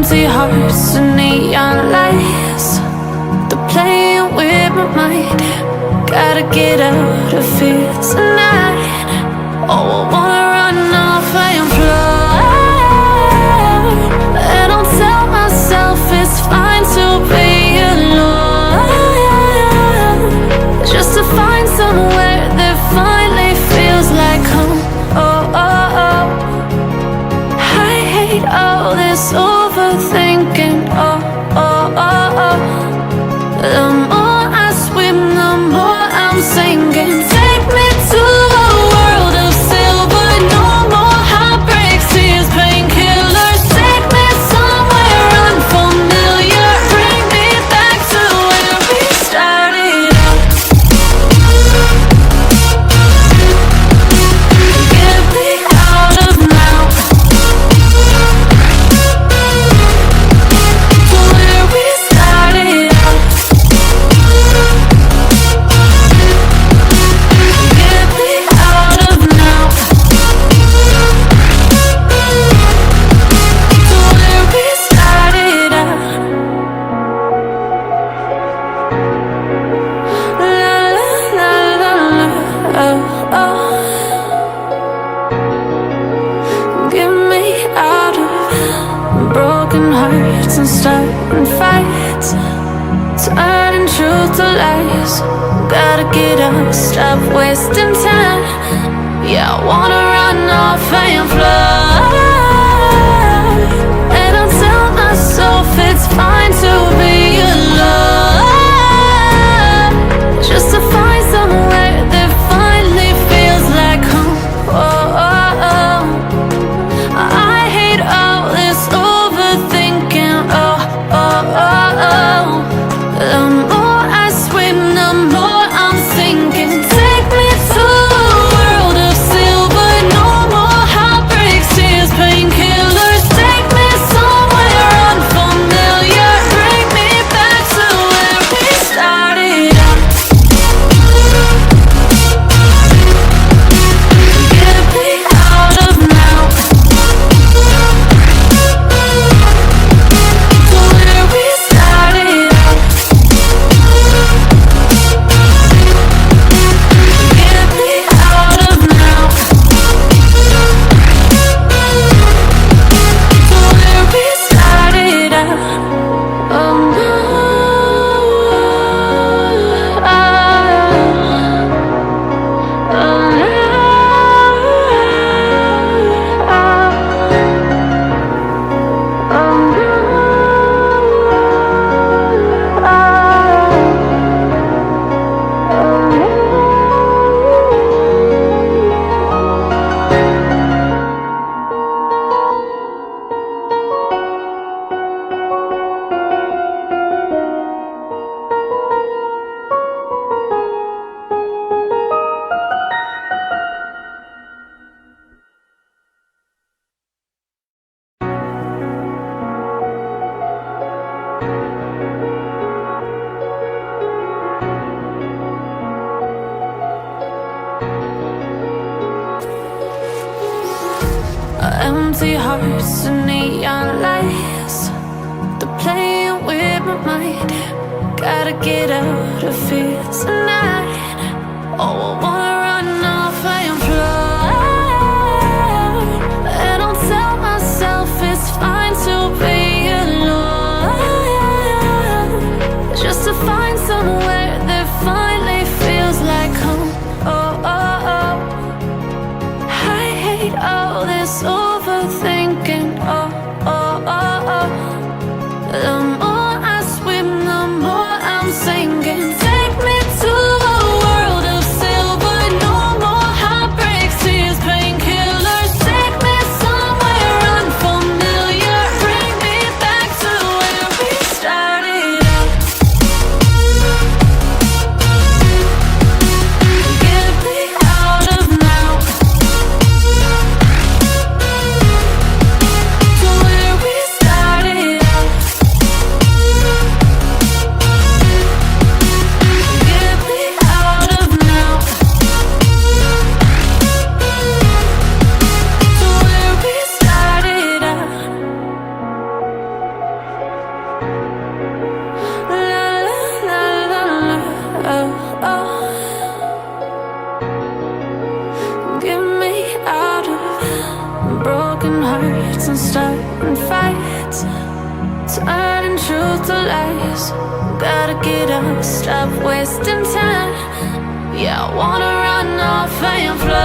Empty hearts and neon lights, they're playing with my mind. Gotta get out of here tonight. Oh, I wanna run off and fly, and I'll tell myself it's fine to be alone, just to find somewhere that finally feels like home. Oh, oh, oh. I hate all this overthinking. Oh, oh, oh, oh. The more I swim, the more I'm sinking. Take me to a world of silver. No more heartbreaks, tears, painkillers. Take me somewhere unfamiliar. Bring me back to where we started out. Get me out of now, to where we started out. Get me out of now, to where we started out. La la la la la, oh, oh. Get me out of broken hearts and starting fights, turning truth to lies. Gotta get up, stop wasting time. Yeah, I wanna run off and fly, and I'll tell myself it's fine to be alone, just to find somewhere that finally feels like home. Oh, oh, oh. I hate all this overthinking. Oh, oh, oh, oh. The more I swim, the more I'm sinking. Take me to a world of silver. No more heartbreaks, tears, painkillers. Take me somewhere unfamiliar. Bring me back to where we started out. Get me out of now, to where we started out. Get me out of now, to where we started out. Oh no, oh, empty hearts and neon lights, they're playing with my mind. Gotta get out of here tonight. Oh, I wanna run off and fly, and I'll tell myself it's fine to be alone, just to find somewhere that finally feels like home. Oh, oh, oh. I hate all this overthinking. Oh, oh, oh, oh. The more I swim, the more I'm sinking. Take me to a world of silver. hearts and starting fights, turning truth to lies. Gotta get up, stop wasting time. Yeah, I wanna run off and fly.